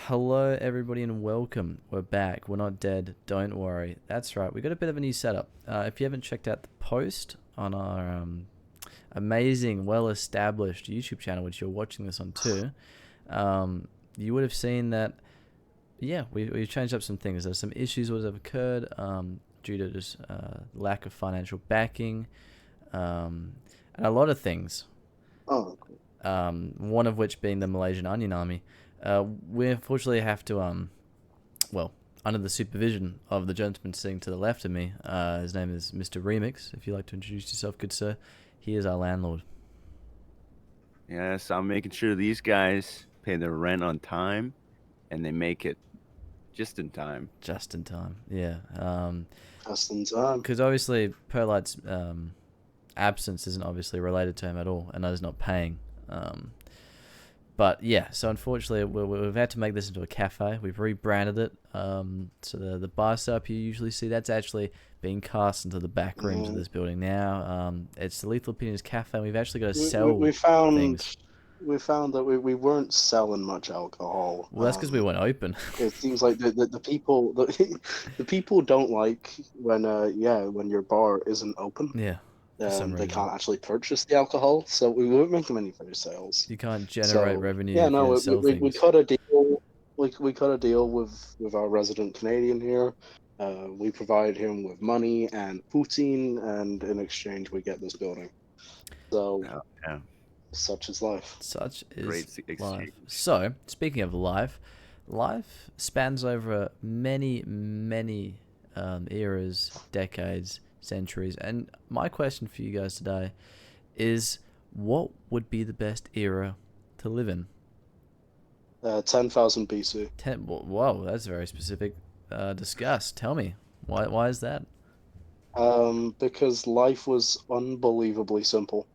Hello, everybody, and welcome. We're back. We're not dead. Don't worry. That's right. We got a bit of a new setup. If you haven't checked out the post on our amazing, well-established YouTube channel, which you're watching this on too, you would have seen that. Yeah, we've changed up some things. There's some issues that have occurred due to just lack of financial backing, and a lot of things. Oh, One of which being the Malaysian Onion Army. We unfortunately have to, well, under the supervision of the gentleman sitting to the left of me, his name is Mr. Remix. If you'd like to introduce yourself, good sir, he is our landlord. Yes, I'm making sure these guys pay their rent on time and they make it just in time. Just in time, yeah. just in time. Because obviously, Perlite's absence isn't obviously related to him at all, and he's not paying. But yeah, so unfortunately, we've had to make this into a cafe. We've rebranded it. So the bar setup you usually see, that's actually being cast into the back rooms of this building now. It's the Lethal Opinions Cafe. And we've actually got to sell We found things. we found that we weren't selling much alcohol. Well, that's because we weren't open. It seems like the people the people don't like when your bar isn't open. Yeah. For some They reason. can't actually purchase the alcohol, so we weren't making many further sales. You can't generate So, revenue yeah, if you no, don't sell we things. cut a deal. We cut a deal with our resident Canadian here. We provide him with money and poutine, and in exchange we get this building. So, Yeah. such is life. Such is Great life. exchange. So, speaking of life spans over many, many eras, decades, centuries. And my question for you guys today is, what would be the best era to live in? 10,000 BC. Whoa, that's very specific. Discuss. Tell me. Why is that? Because life was unbelievably simple.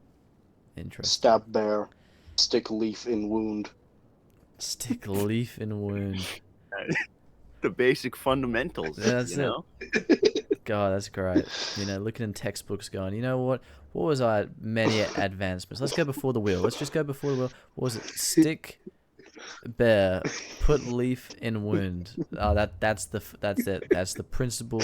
Interesting. Stab bear, stick leaf in wound. Stick leaf in wound. The basic fundamentals, Yeah, that's you know? God, that's great. Looking in textbooks going, you know what? What was many advancements? Let's go before the wheel. Let's just go before the wheel. What was it? Stick, bear, put leaf in wound. That's it. That's the principle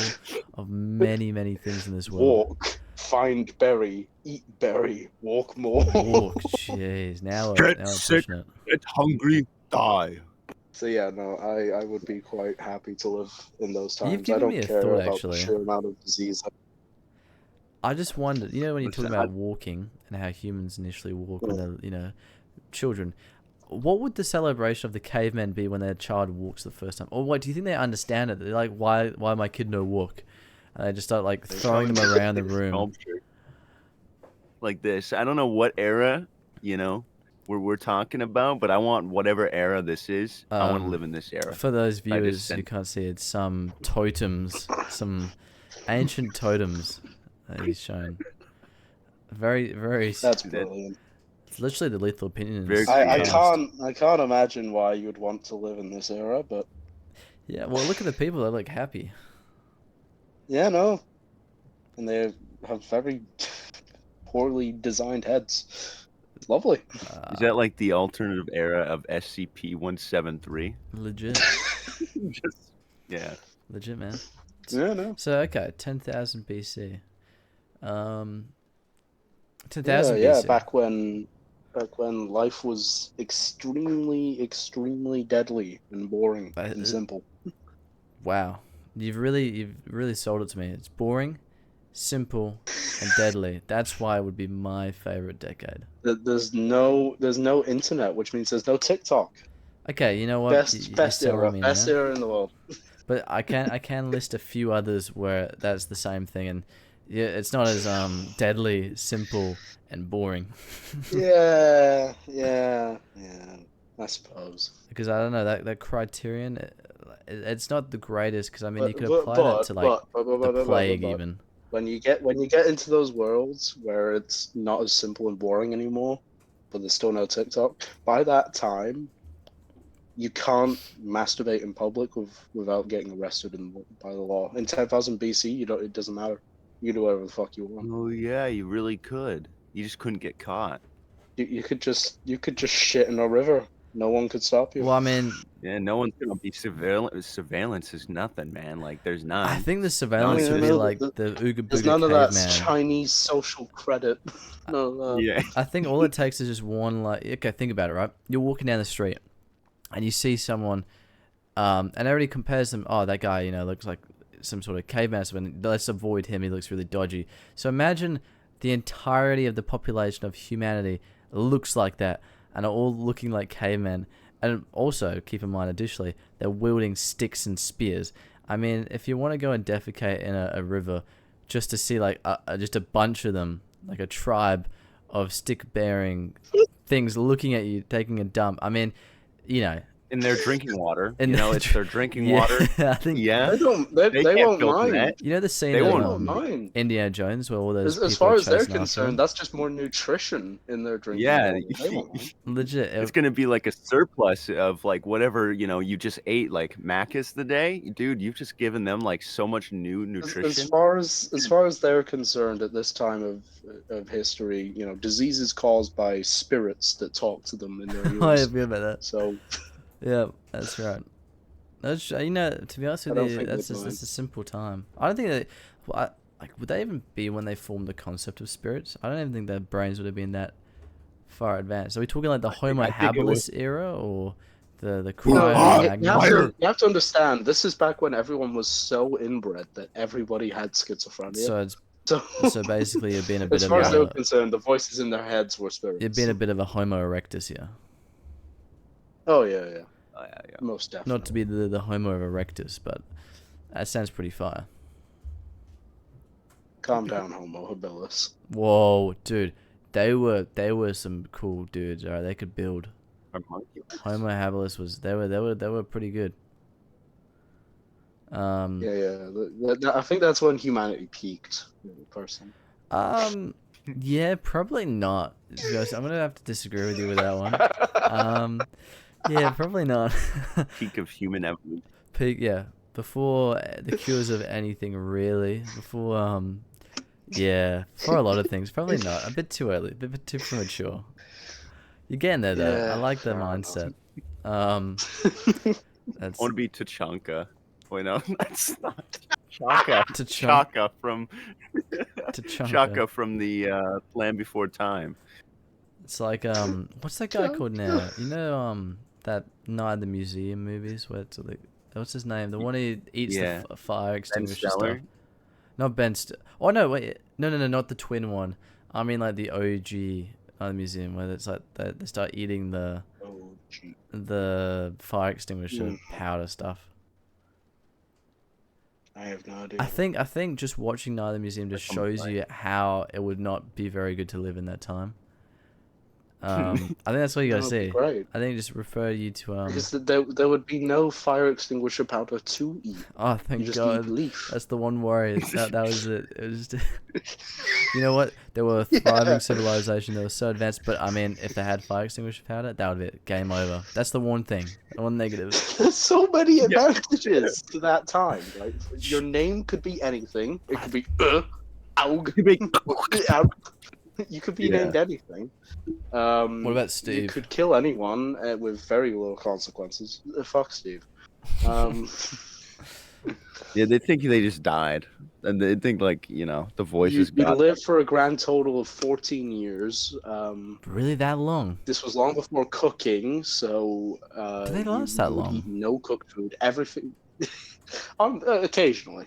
of many, many things in this world. Walk, find berry, eat berry, walk more. Walk, jeez. Now we're pushing it. Get hungry, die. So yeah, no, I would be quite happy to live in those times. You've I given don't me a care thought, about actually. the sheer amount of disease. I just wondered, when you talk Listen, about walking and how humans initially walk when they're, children, what would the celebration of the cavemen be when their child walks the first time? Or what, do you think they understand it? They're like, why my kid no walk? And they just start like throwing them around the room. Sculpture. Like this. I don't know what era, we're talking about, but I want whatever era this is. I want to live in this era. For those viewers who can't see it, some totems, some ancient totems that he's shown. Very, very. That's brilliant. It's literally the Lethal Opinions. I can't imagine why you would want to live in this era, but yeah, well, look at the people; they look happy. Yeah, no, and they have very poorly designed heads. It's lovely. Is that like the alternative era of SCP-173? Legit. Yeah. Legit, man. Yeah, no. So okay, 10,000 BC. 10,000 yeah, BC. back when life was extremely deadly and boring and simple. Wow, you've really sold it to me. It's boring, simple, and deadly. That's why it would be my favorite decade. There's no internet, which means there's no TikTok. Okay, you know what? Best era in the world. But I can list a few others where that's the same thing, and yeah, it's not as deadly, simple, and boring. yeah, I suppose. Because I don't know that criterion. It's not the greatest, because I mean you could apply that to like the plague even. When you get into those worlds where it's not as simple and boring anymore, but there's still no TikTok, by that time you can't masturbate in public without getting arrested by the law. In 10,000 BC, it doesn't matter. You can do whatever the fuck you want. Oh yeah, you really could. You just couldn't get caught. You could just shit in a river. No one could stop you. Well, I mean, Yeah, no one's gonna be surveillance. Surveillance is nothing, man. Like, there's none. I think the No, surveillance it's would be just like the Ooga There's Booga none of that caveman. Chinese social credit. No, yeah. I think all it takes is just one, like, okay, think about it, right? You're walking down the street and you see someone, and everybody compares them. Oh, that guy, looks like some sort of caveman. So let's avoid him. He looks really dodgy. So imagine the entirety of the population of humanity looks like that and are all looking like cavemen. And also, keep in mind, additionally, they're wielding sticks and spears. I mean, if you want to go and defecate in a river just to see, like, just a bunch of them, like a tribe of stick-bearing things looking at you, taking a dump, I mean, In their drinking water, And it's their drinking water. I think Yeah, They don't. They can't won't filter mind. that. the scene They of won't mind. Indiana Jones where all those As people far are as they're chasing after concerned, him. that's just more nutrition in their drinking Yeah, water. They won't mind. Legit. it's gonna be like a surplus of like whatever you just ate, like Macus the day, dude. You've just given them like so much new As nutrition. far as they're concerned, at this time of history, diseases caused by spirits that talk to them in their I ears. feel about that. So Yeah, that's right. That's to be honest I with don't you, think that's they'd just mind. it's a simple time. I don't think that. Well, would they even be when they formed the concept of spirits? I don't even think their brains would have been that far advanced. Are we talking like the Homo I think it was- habilis era or the No, Cro-Magnon? you have to understand. This is back when everyone was so inbred that everybody had schizophrenia. So it's So, so basically you're being a bit as of far as they were a concerned, the voices in their heads were spirits. you're being a bit of a Homo erectus here. Oh yeah, Oh, yeah. most definitely. Not to be the Homo erectus, but that sounds pretty fire. Calm down, Homo habilis. Whoa, dude, they were some cool dudes. Alright, they could build. Or monkey. Homo habilis was they were pretty good. Yeah. I think that's when humanity peaked. Personally. Yeah, probably not. To be honest, I'm gonna have to disagree with you with that one. Yeah, probably not. Peak of human evolution. Peak, yeah, before the cures of anything really. Before yeah, for a lot of things, probably not. A bit too early, a bit too premature. You're getting there though. Yeah, I like the fair mindset. That's I want to be Tachanka. Wait, no, that's not Chaka. Tachanka. Chaka from Tachanka. Chaka from the Land Before Time. It's like what's that guy called now? That Night at the Museum movies where it's like, what's his name? The one who eats Yeah. the fire extinguisher stuff. Stellar? Not Ben. Oh no, wait, no, not the twin one. I mean like the OG Night at the Museum where it's like they start eating the fire extinguisher powder stuff. I have no idea. I think just watching Night at the Museum just shows you how it would not be very good to live in that time. I think that's what you gotta That would be see. great. I think just refer you to Because there would be no fire extinguisher powder to eat. Oh, You thank just God. eat leaf. That's the one worry. That was it. It was just... You know what? They were a thriving civilization. They were so advanced. But, I mean, if they had fire extinguisher powder, that would be it. Game over. That's the one thing. The one negative. There's so many advantages to that time. Like, your name could be anything. It could be Aug. You could be named anything. What about You Steve? could kill anyone with very little consequences. Fuck Steve. Yeah, they think they just died, and they think like the voices You got. lived for a grand total of 14 years. Really that long? This was long before cooking, so Do they last that you would long? eat no cooked food. Everything, occasionally.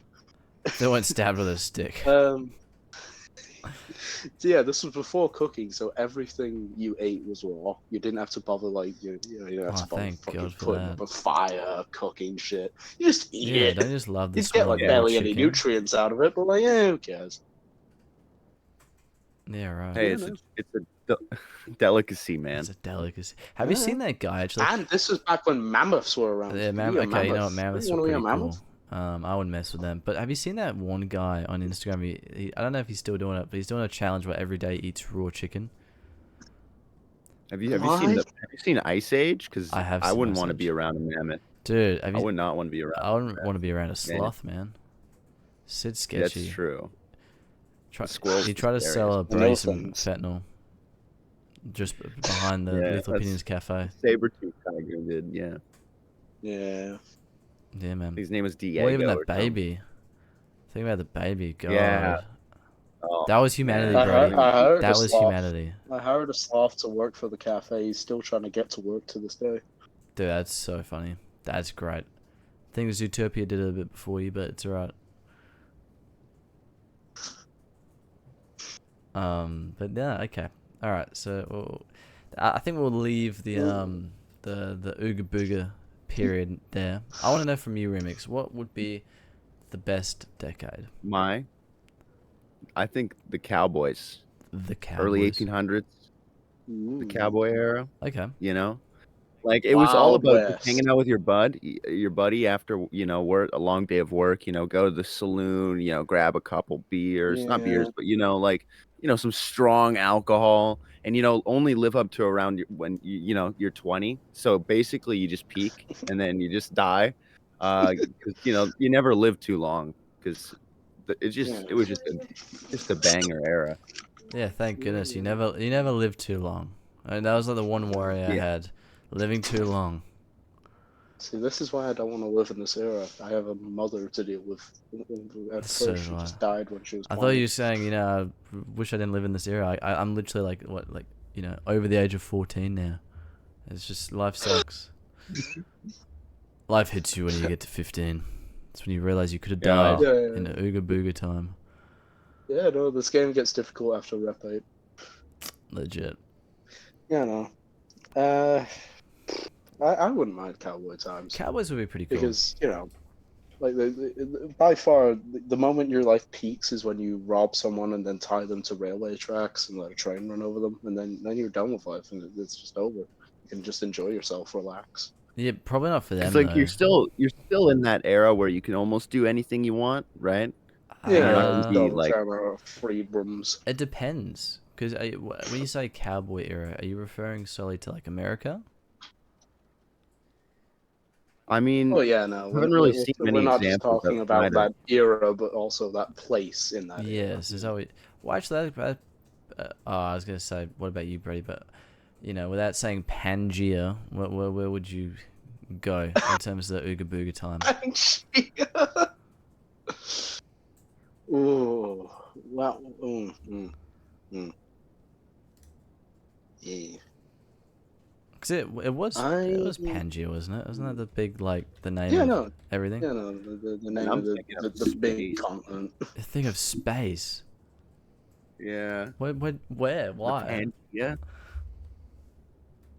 They weren't stabbed with a stick. So yeah, this was before cooking, so everything you ate was raw. You didn't have to bother you didn't have to bother Thank fucking God for putting that. up a fire, cooking shit. You just eat Yeah, it. don't you just love the You smell get like of barely raw any chicken? nutrients out of it, but like, who cares? Yeah, right. Hey, Yeah, it's a delicacy, man. It's a delicacy. Have you Yeah. seen that guy actually? And this was back when mammoths were around. Yeah, You be a okay, you know what? mammoth. Mammoths You are wanna be a pretty cool. mammoth? I wouldn't mess with them. But have you seen that one guy on Instagram? I don't know if he's still doing it, but he's doing a challenge where every day he eats raw chicken. Have you Why? seen Ice Age? Because I have I seen wouldn't Ice want to Age. be around a mammoth. Dude, I would not want to be around. I wouldn't want to be around a sloth, man. Sid's sketchy. That's true. He Squirrels tried to are sell a scary. brace some Elephants. fentanyl. just behind the Yeah, Lethal that's- Opinions Cafe. Saber-tooth tiger did, yeah. Yeah. Yeah, man. His name was Diego. Or even that or something. baby. Think about the baby. God. Yeah. Oh, That was humanity, man. Brody. I hired That a was sloth. humanity. I hired a sloth to work for the cafe. He's still trying to get to work to this day. Dude, that's so funny. That's great. I think Zootopia did it a bit before you, but it's alright. But yeah, okay. Alright, so I think we'll leave the Ooga Booga period there. I want to know from you, Remix, what would be the best decade? I think the Cowboys. The Cowboys. Early 1800s. The cowboy era. Okay. You know? Like, it was all Wild about just West. hanging out with your buddy after, work, a long day of work, go to the saloon, grab a couple beers, not beers, Yeah. but, like, some strong alcohol and, only live up to around when, you're 20. So basically you just peak and then you just die. 'Cause, you never live too long because it was just a banger era. Yeah, thank goodness. You never lived too long. That was like the one worry I Yeah. had. Living too long. See, this is why I don't want to live in this era. I have a mother to deal with. At So first, she do I. just died when she was 20. I thought you were saying, I wish I didn't live in this era. I'm literally over the age of 14 now. It's just, life sucks. Life hits you when you get to 15. That's when you realize you could have died Yeah. in the Ooga Booga time. Yeah, no, this game gets difficult after Rep 8. Legit. Yeah, no. I wouldn't mind Cowboy Times. Cowboys would be pretty cool. Because, like by far, the moment your life peaks is when you rob someone and then tie them to railway tracks and let a train run over them, and then you're done with life and it's just over. You can just enjoy yourself, relax. Yeah, probably not for them, It's like though. you're still in that era where you can almost do anything you want, right? Yeah, not be double like- camera, freedoms. It depends. Because when you say cowboy era, are you referring solely to, like, America? I mean, Oh yeah, no, haven't really seen we're many not just examples talking about outside of- that era, but also that place in that era. Yes, is that what... Well, actually, I was going to say, what about you, Brady? But, without saying Pangea, where would you go in terms of the Ooga Booga time? Ooh, well, yeah. Because it was Pangea, wasn't it? Wasn't that the big, like, the name Yeah, of no. everything? Yeah, no, the name I'm of the thinking of big space. continent. The thing of space. Yeah. Where? Why? Yeah.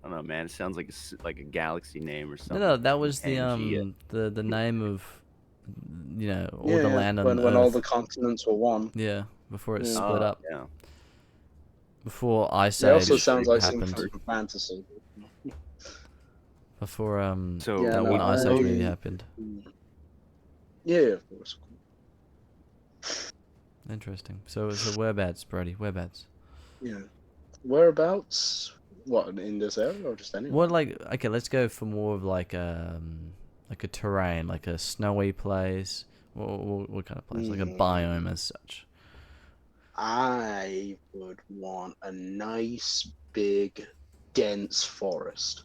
I don't know, man. It sounds like like a galaxy name or something. No, that was the Pangea. the name of all Yeah, the yeah, land on when Earth. all the continents were one. Yeah, before it Yeah. split up. Yeah. Before Ice It Age also sounds like happened. some fantasy. Before So Yeah, that no, one Ice Age I- movie happened. Yeah, of course. Interesting. So whereabouts, Brody? Whereabouts? Yeah. Whereabouts? What, in this area or just anywhere? What, like, okay, let's go for more of like a terrain, like a snowy place. What kind of place? Like a biome as such. I would want a nice, big, dense forest.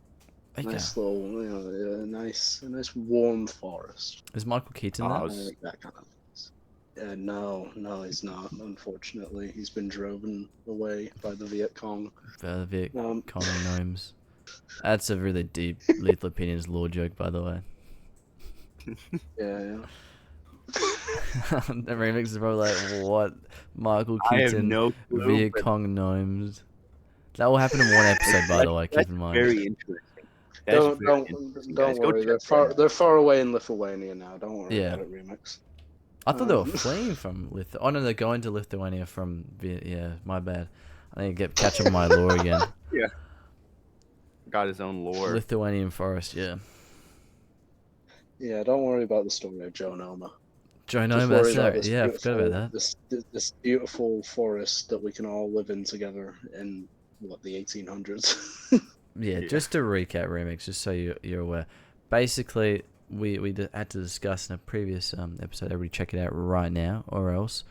Okay. Nice little, a nice warm forest. Is Michael Keaton Oh, there? I I was- like that kind of place. No, he's not. Unfortunately, he's been driven away by the Viet Cong. The Viet Um, Cong gnomes. That's a really deep Lethal Opinions lore joke, by the way. Yeah. The remix is probably like, what? Michael I have Keaton, no clue. Viet but Cong gnomes. That will happen in one episode, by the way. that's Keep in mind. very interesting. That's very interesting, Don't guys. Go worry. check that out. They're far away in Lithuania now. Don't worry Yeah. about it, remix. I thought they were Um, fleeing from Lithuania. Oh no, they're going to Lithuania from yeah, my bad. I need to catch up on my lore again. Got his own lore. Lithuanian forest, yeah. Yeah, don't worry about the story of Joe Noma. Joe Just Noma, worry that's about right. this Yeah, I forgot about that. This beautiful forest that we can all live in together in the 1800s. Yeah, Yeah. just to recap, Remix, just so you're aware. Basically, we had to discuss in a previous episode. Everybody check it out right now, or else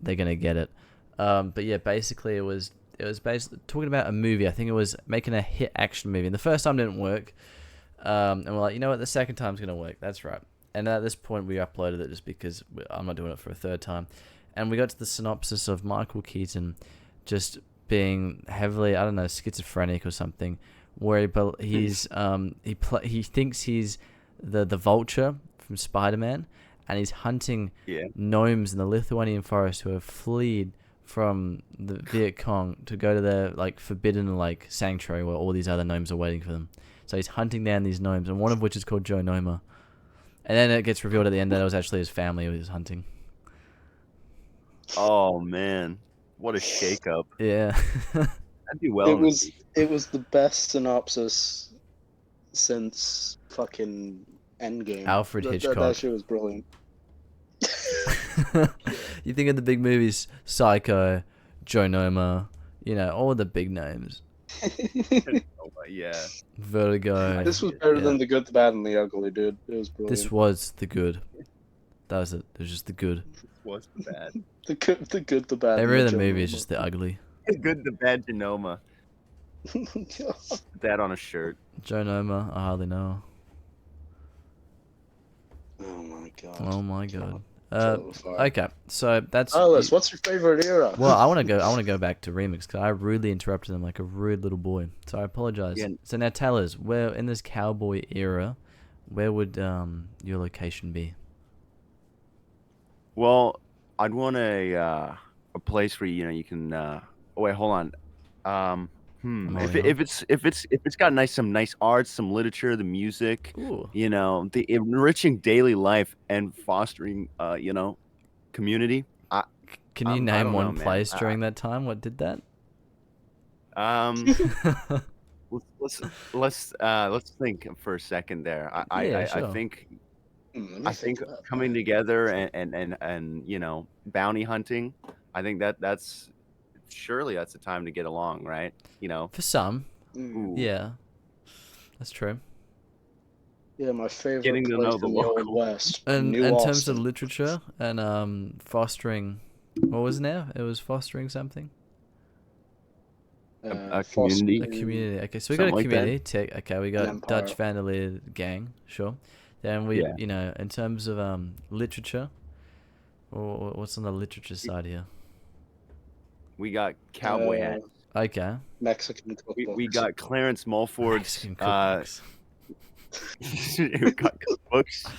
they're gonna get it. But yeah, basically it was it was basically talking about a movie. I think it was making a hit action movie. And the first time didn't work. And we're like, you know what? The second time's gonna work. That's right. And at this point, we uploaded it just because I'm not doing it for a third time. And we got to the synopsis of Michael Keaton just being heavily, I don't know, schizophrenic or something, where he thinks he's the Vulture from Spider-Man, and he's hunting gnomes in the Lithuanian forest who have fled from the Viet Cong to go to their like forbidden like sanctuary where all these other gnomes are waiting for them. So he's hunting down these gnomes, and one of which is called Joe Noma. And then it gets revealed at the end that it was actually his family who was hunting. Oh man, what a shakeup! Yeah. That'd be well. It was the best synopsis since fucking Endgame. Alfred Hitchcock. That shit was brilliant. You think of the big movies, Psycho, Joe Noma, you know, all the big names. Yeah. Vertigo. This was better than The Good, the Bad, and the Ugly, dude. It was brilliant. This was the good. That was it. It was just the good. Was the bad. The good, the bad. Every and other the movie is Joe just the ugly. The good, the bad, Genoma. Noma. Put that on a shirt. Joe Noma, I hardly know. Oh my god. Oh my god. So far. Okay, so that's. Alice, what's your favorite era? Well, I want to go back to remix because I rudely interrupted them like a rude little boy. So I apologize. Yeah. So now tell us, where in this cowboy era, where would your location be? Well, I'd want a place where you can. Oh wait, hold on. If it's got some nice art, some literature, the music, Ooh. the enriching daily life and fostering community. Can you I name don't one know, man. place during that time? What did that? Let's think for a second there. Yeah, I sure. think Let me think about coming that. together and bounty hunting. I think that's surely that's the time to get along, right? For some, Mm. yeah, that's true. Yeah, my favorite Getting to place know the in the Old local. West. And New in terms of Austin. literature and fostering, what was it now? It was fostering something. A Fostering community. A community. Okay, so we got a Something like that. community. Tech. Okay, we got empire. Dutch Vandalier gang. Sure. Then we, Yeah. in terms of literature, what's on the literature side here? We got cowboy hats. Okay. Mexican We cookbooks. got Clarence Mulford's. Mexican cookbooks. We got cookbooks.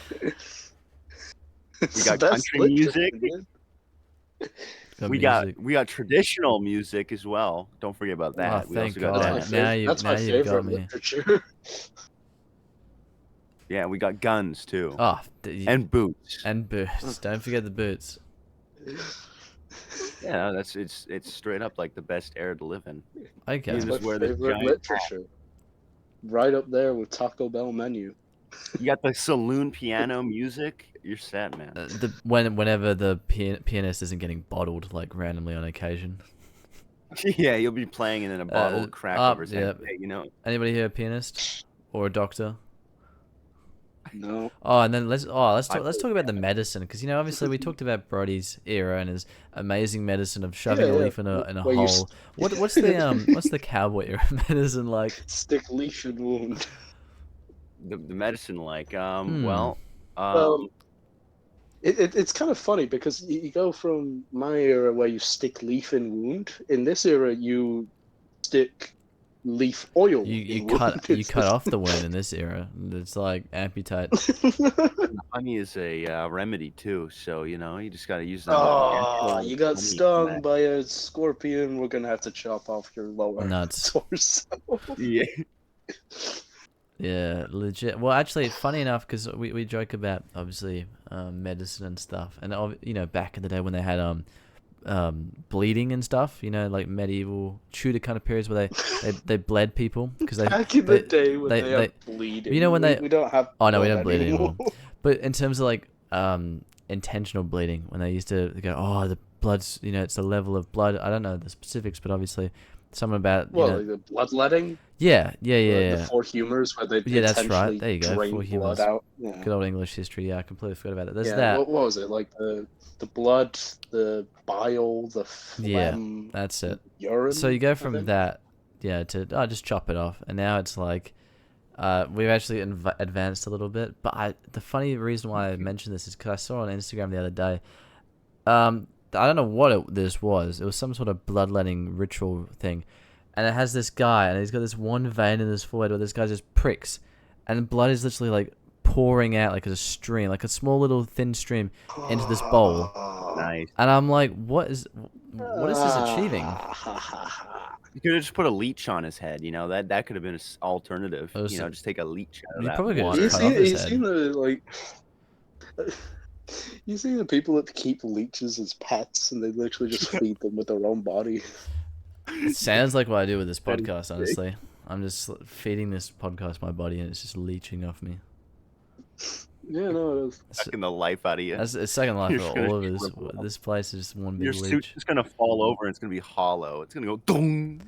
It's We got the best country literature, music. dude. We got traditional music as well. Don't forget about that. Oh, We thank also got God. That's that. my, Now fav- you- that's now my you've got favorite me. literature. Yeah, we got guns too. Oh, And boots. and boots. Don't forget the boots. Yeah, it's straight up like the best era to live in. Okay. You That's my just wear this favorite giant literature. Right up there with Taco Bell menu. You got the saloon piano music. You're set, man. Whenever the pianist isn't getting bottled like randomly on occasion. Yeah, you'll be playing and then a bottle will crack over his head. yeah. Hey, Anybody here a pianist or a doctor? No. Oh, and then let's talk about the medicine because obviously we talked about Brody's era and his amazing medicine of shoving a Yeah, leaf in a where you hole. What's the cowboy era medicine like? Stick leaf in wound. the medicine, like, Well, it's kind of funny because you go from my era where you stick leaf in wound. In this era, you stick leaf oil. You in cut wound. you cut off the wound in this era. It's like amputate. honey is a remedy too, so you just got to use them. Oh, you got honey for stung that. by a scorpion. We're gonna have to chop off your lower Nuts. torso. Yeah. Yeah, legit. Well, actually, funny enough, because we joke about obviously medicine and stuff, and back in the day when they had bleeding and stuff, like medieval Tudor kind of periods where they bled people because Back in the day when they had bleeding. when we don't have. Oh no, we blood don't bleed anymore. But in terms of like intentional bleeding, when they used to go, oh, the blood's it's the level of blood. I don't know the specifics, but obviously something about Well, like the bloodletting. Yeah, The yeah. four humors where they Yeah, that's right. intentionally There you go. drain Four blood humors. out. Yeah. Good old English history. Yeah, I completely forgot about it. There's Yeah. that. What was it? Like the blood, the bile, the Yeah, phlegm, that's it. So you urine, go I from think. that, yeah, to just chop it off, and now it's like, we've actually advanced a little bit. But the funny reason why I mentioned this is because I saw on Instagram the other day. I don't know what this was. It was some sort of bloodletting ritual thing, and it has this guy, and he's got this one vein in his forehead where this guy just pricks, and blood is literally like pouring out like a stream, like a small little thin stream into this bowl. Nice. And I'm like, what is this achieving? You could have just put a leech on his head. That could have been an alternative. It was- Just take a leech out of You that probably could water. just cut off his You head. seen the like? You see the people that keep leeches as pets, and they literally just feed them with their own body. It sounds like what I do with this That is podcast, sick. honestly. I'm just feeding this podcast my body, and it's just leeching off me. Yeah, no, it is. Sucking the life out of you. That's it's second life You're for gonna all of us. shrivel up. This place is just one Your big suit's leech. just gonna fall over and it's gonna be hollow. It's gonna go dong.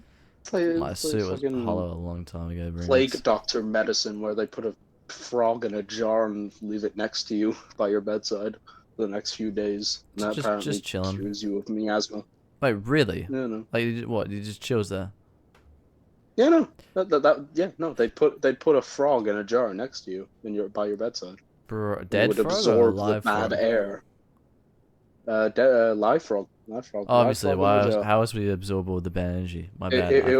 My It's like suit was fucking hollow a long time ago, plague Brings. doctor medicine, where they put a frog in a jar and leave it next to you by your bedside for the next few days, and that Just apparently chilling. cures you of miasma. Wait, really? Yeah, no. Like, what? You just chills there? Yeah, no. Yeah, no. They put a frog in a jar next to you by your bedside. Bro, It dead would frog or absorb the live bad frog? air. Live frog. Live frog. Obviously, Live frog in the jar. how else would you absorb all the bad energy? My bad. It I'm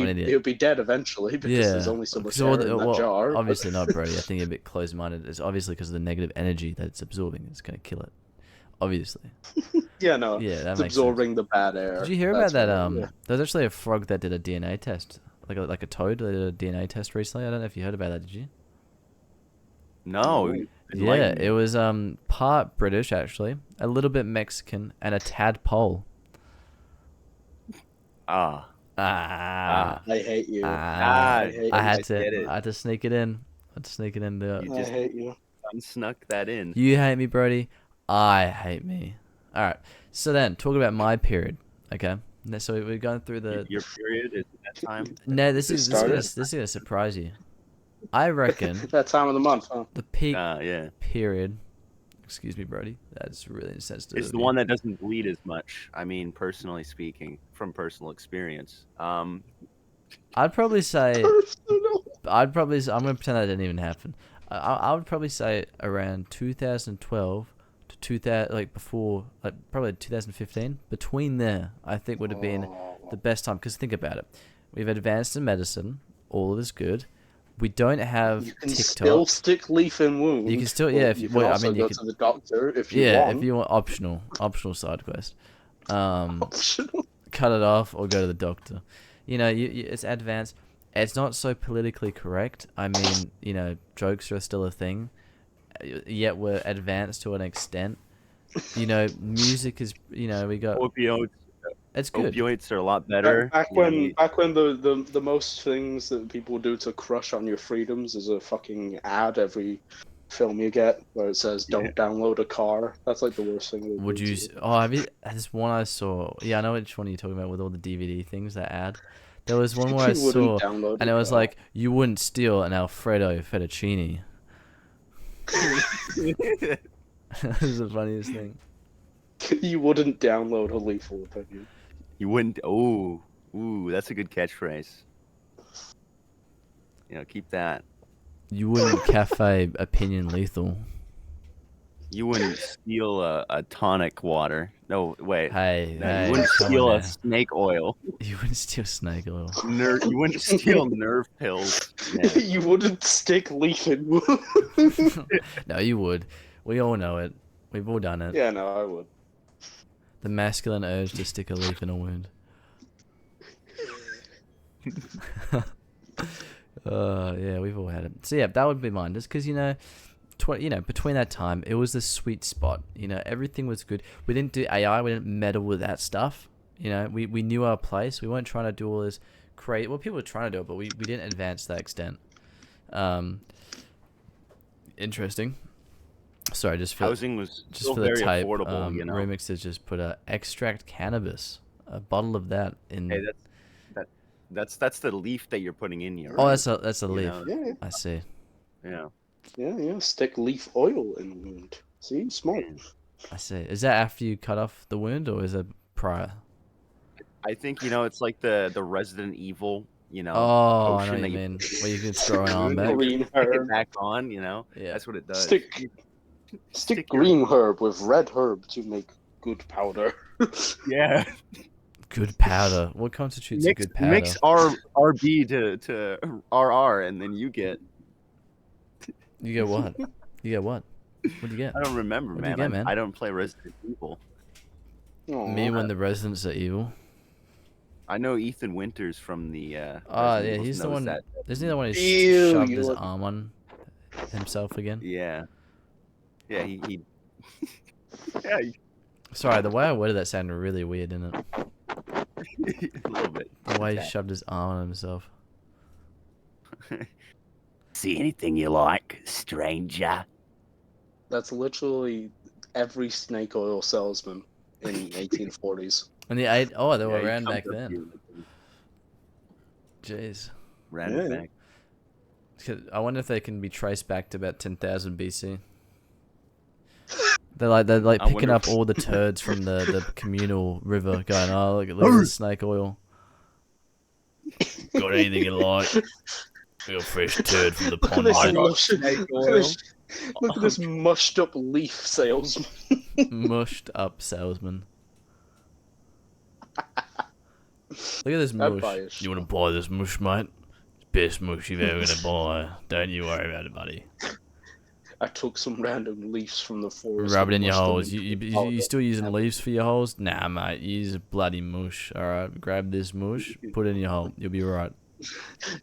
an idiot. would be dead eventually because there's Yeah, only so much because air in that jar. obviously not, Brody. I think you're a bit closed-minded. It's obviously because of the negative energy that it's absorbing. It's gonna kill it. Obviously. Yeah, no. Yeah, that It's makes absorbing the bad air. sense. Did you hear about That's that? what it- There's actually a frog that did a DNA test, like a toad that did a DNA test recently. I don't know if you heard about that. Did you? No. Yeah, enlighten me. it was part British actually, a little bit Mexican, and a tadpole. Ah. Ah. I hate you. Ah, hate I you. had get it. I had to sneak it in. I had to sneak it in there. You I just hate you. snuck that in. You hate me, Brody. I hate me. All right. So then, talk about my period. Okay. So we're going through the. Your period is that time. No, this It is started? this is gonna surprise you. I reckon That time of the month, huh? the peak Yeah. period. Excuse me, Brody. That's really insensitive. It's of the me. one that doesn't bleed as much. I mean, personally speaking, from personal experience. I'd probably say. Personal. I'm gonna pretend that didn't even happen. I would probably say around 2012 to 2000, like before, like probably 2015. Between there, I think would have been the best time. Because think about it, we've advanced in medicine. All is good. We don't have You can TikTok. still stick leaf in wound. You can still, or yeah. If you you, can well, I also mean, you go could, to the doctor if you yeah. want. If you want optional side quest, Optional. cut it off or go to the doctor. It's advanced. It's not so politically correct. I mean, jokes are still a thing. Yet we're advanced to an extent. Music is. We got. Opioids. It's good. Opioids are a lot better. Back You know, when the most things that people do to crush on your freedoms is a fucking ad every film you get where it says "Don't download a car." That's like the worst thing. they Would do you? to Oh, have you? This one I saw. Yeah, I know which one you're talking about with all the DVD things. That ad. There was one where I You wouldn't saw, download and a it was car. like, you wouldn't steal an Alfredo fettuccine. That was the funniest thing. You wouldn't download a lethal opinion. you wouldn't. Oh, ooh, that's a good catchphrase. Keep that. You wouldn't cafe opinion lethal. You wouldn't steal a tonic water. No, wait. Hey, No, hey, you wouldn't come steal on a now. snake oil. You wouldn't steal snake oil. You wouldn't steal nerve pills. Yeah. You wouldn't stick leaf in wound. No, you would. We all know it. We've all done it. Yeah, no, I would. The masculine urge to stick a leaf in a wound. Yeah, we've all had it. So yeah, that would be mine. Just because between that time, it was the sweet spot. Everything was good. We didn't do AI. We didn't meddle with that stuff. We knew our place. We weren't trying to do all this crazy. Well, people were trying to do it, but we didn't advance to that extent. Interesting. Sorry, just for Housing was just still for the very tape. affordable. Remix has just put extract cannabis, a bottle of that in. Hey, That's the leaf that you're putting in you, Oh, right? that's a You leaf. know? Yeah, I see. Yeah. yeah. Stick leaf oil in the wound. See, smart. I see. Is that after you cut off the wound, or is it prior? I think it's like the Resident Evil, Oh, I know potion what that you you mean. put Where you can just in grow an the arm wound back. and Green stick it herb. back on. Yeah. That's what it does. Stick Stick your green herb with red herb to make good powder. yeah. Good powder. What constitutes a good powder? Mix RB to RR, and then you get. You get what? You get what? What do you get? I don't remember, What do you man. get, man? I don't play Resident Evil. Me Aw. when the residents are evil. I know Ethan Winters from the Oh, Resident yeah, Evil he's the knows one. that. Isn't he the one who Ew, shoved you his look- arm on himself again? Yeah. Yeah, he yeah, Sorry, the way I worded that sounded really weird, didn't it? a little bit. The way he shoved his arm on himself. See anything you like, stranger? That's literally every snake oil salesman in 1840s. And the eight. Oh, they were Yeah, he around comes back up to then. you and Jeez. ran Yeah. back. I wonder if they can be traced back to about 10,000 BC. They're like I picking wonder up all the turds from the communal river, going, oh look at the snake oil. Got anything you like? Got a fresh turd from the Look at pond. this I got mush- snake look at oil. this- Look at this mushed up leaf salesman. Mushed up salesman. Look at this I'd mush. buy his You want to buy this mush, mate? Best mush you've ever gonna buy. Don't you worry about it, buddy. I took some random leaves from the forest. Rub it and in your mushed them holes. into You powder. still using leaves for your holes? Nah, mate. Use bloody mush. All right, grab this mush, put it in your hole. You'll be right.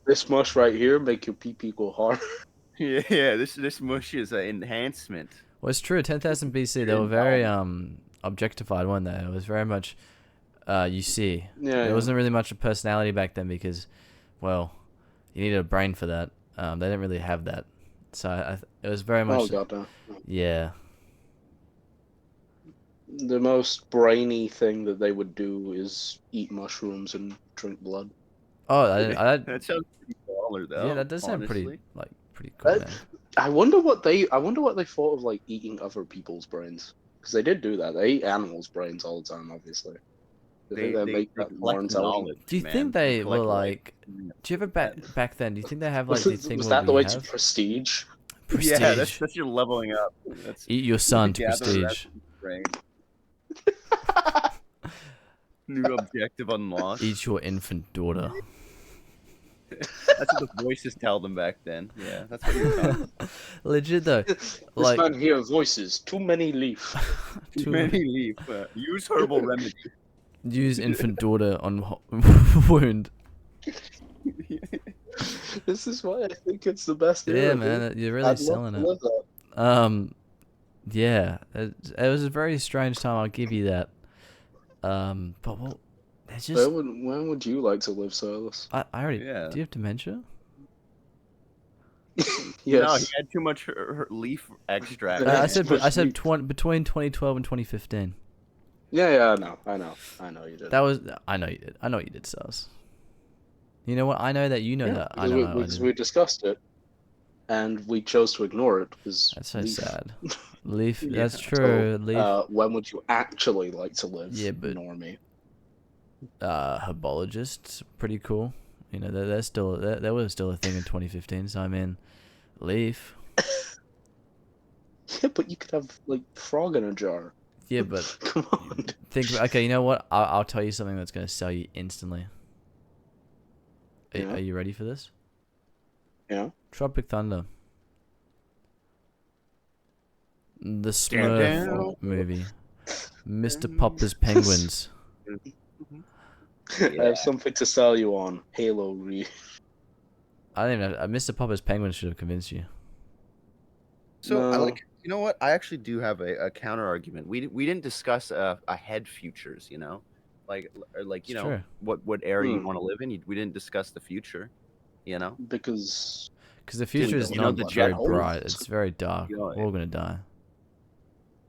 This mush right here make your pee pee go hard. Yeah, this mush is an enhancement. Well, it's true. 10,000 BC, they were very objectified, weren't they? It was very much you see. Yeah, There wasn't really much of personality back then because, well, you needed a brain for that. They didn't really have that, so it was very much. Oh god, no. Yeah. The most brainy thing that they would do is eat mushrooms and drink blood. Oh, That sounds pretty baller, though. yeah, that does sound pretty honestly. pretty cool, man. I wonder what they thought of like eating other people's brains, because they did do that. They eat animals' brains all the time, obviously. They make that more collect intelligent. knowledge. Do you man. think they were collect, like? Do you ever back then? Do you think they have like Was, the thing was where that the we way have? to prestige? Prestige. Yeah, that's your leveling up. That's Eat your son to gather prestige. residence brain. New objective unlocked. Eat your infant daughter. That's what the voices tell them back then. Yeah, that's what you're talking about. Legit though, This like man here voices too many leaf. Too many leaf. Use herbal remedy. use infant daughter on wound. This is why I think it's the best. Yeah, era, man, dude. you're really I'd love selling to it. live that. Yeah, it was a very strange time. I'll give you that. But well, it's just When would you like to live, Sylas? I already. Yeah. Do you have dementia? Yes. No, he had too much leaf extract. Yeah, I it's said supposed I to said be- between 2012 and 2015. Yeah, I know you did. That was I know you did. I know you did, Sus. You know what? I know that you know that. I because know. I because didn't. we discussed it, and we chose to ignore it because That's so leaf. sad. Leaf. Yeah, That's true. Leaf. When would you actually like to live? Yeah, but- normie. Herbologists, pretty cool. You know, they're still that was still a thing in 2015. So I mean, leaf. Yeah, but you could have like frog in a jar. Yeah, but Come on. think. Okay, you know what? I'll tell you something that's gonna sell you instantly. Yeah. Are you ready for this? Yeah. Tropic Thunder. The Down, Smurf down. movie. Mr. Popper's Penguins. I have something to sell you on Halo Re. I don't even know. Mr. Popper's Penguins should have convinced you. So I No. like. You know what? I actually do have a counter argument. We didn't discuss ahead futures. You know, like It's true. what era you Hmm. want to live in. We didn't discuss the future. You know. Because Because the future is you not know, very that bright. old- It's very dark. You know, We're all gonna die.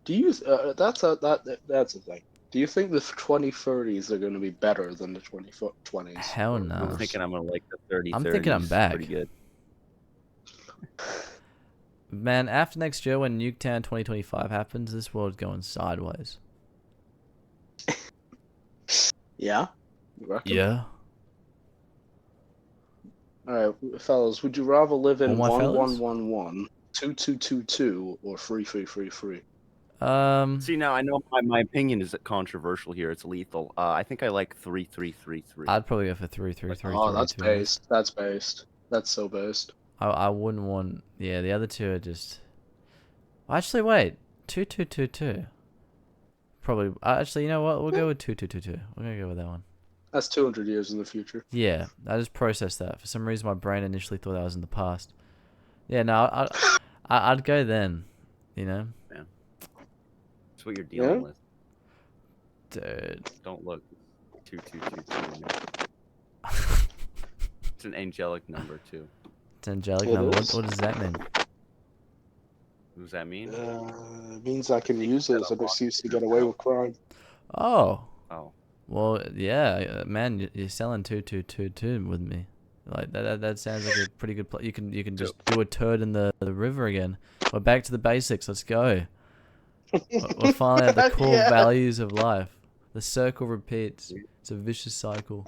do you? That's a thing. Do you think the 2030s are going to be better than the 2020s? Hell or no. I'm worse? thinking I'm gonna like the 30 I'm thinking I'm 30s. back. Pretty good. Man, after next year when Nuketown 2025 happens, this world's going sideways. Yeah? You reckon? Yeah. Alright, fellas, would you rather live All in my fellas? 1111, 2222, or 3333? See, now I know my opinion is controversial here. It's lethal. I think I like 3333. I'd probably go for 333 Oh, that's to be honest. based. That's based. That's so based. I wouldn't want. Yeah, the other two are just. Actually, wait. 2222. Probably. Actually, you know what? We'll go with 2222. We're gonna go with that one. That's 200 years in the future. Yeah, I just processed that. For some reason, my brain initially thought that was in the past. Yeah, no, I'd go then. You know, That's what you're dealing Yeah? with. dude. Don't look. 2222. It's an angelic number too. It's an angelic It number. is. What does that mean? What does that mean? It means I can use it as an excuse to get away with crime. Oh. Oh, Well, yeah, man, you're selling 2222 with me. Like that sounds like a pretty good play. You can just do a turd in the river again. We're back to the basics. Let's go. We're finally at the core Yeah. values of life. The circle repeats. It's a vicious cycle.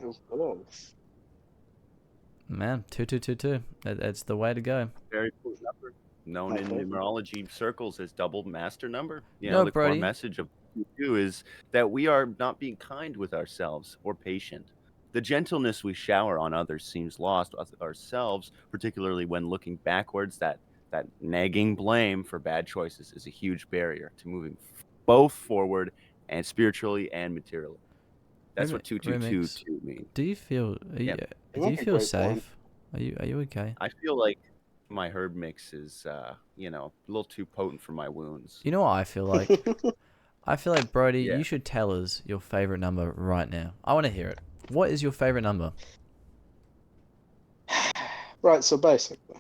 Man, 2222. That's the way to go. very cool number. Known in numerology circles as double master number. You No, know, the core Brody. message of 22 is that we are not being kind with ourselves or patient. The gentleness we shower on others seems lost with ourselves, particularly when looking backwards. That nagging blame for bad choices is a huge barrier to moving both forward and spiritually and materially. That's what 2222 means. Do you feel? Yeah. Do you feel safe? Are you okay? I feel like my herb mix is, a little too potent for my wounds. You know what I feel like? I feel like, Brody, Yeah. you should tell us your favorite number right now. I want to hear it. What is your favorite number? Right, so basically,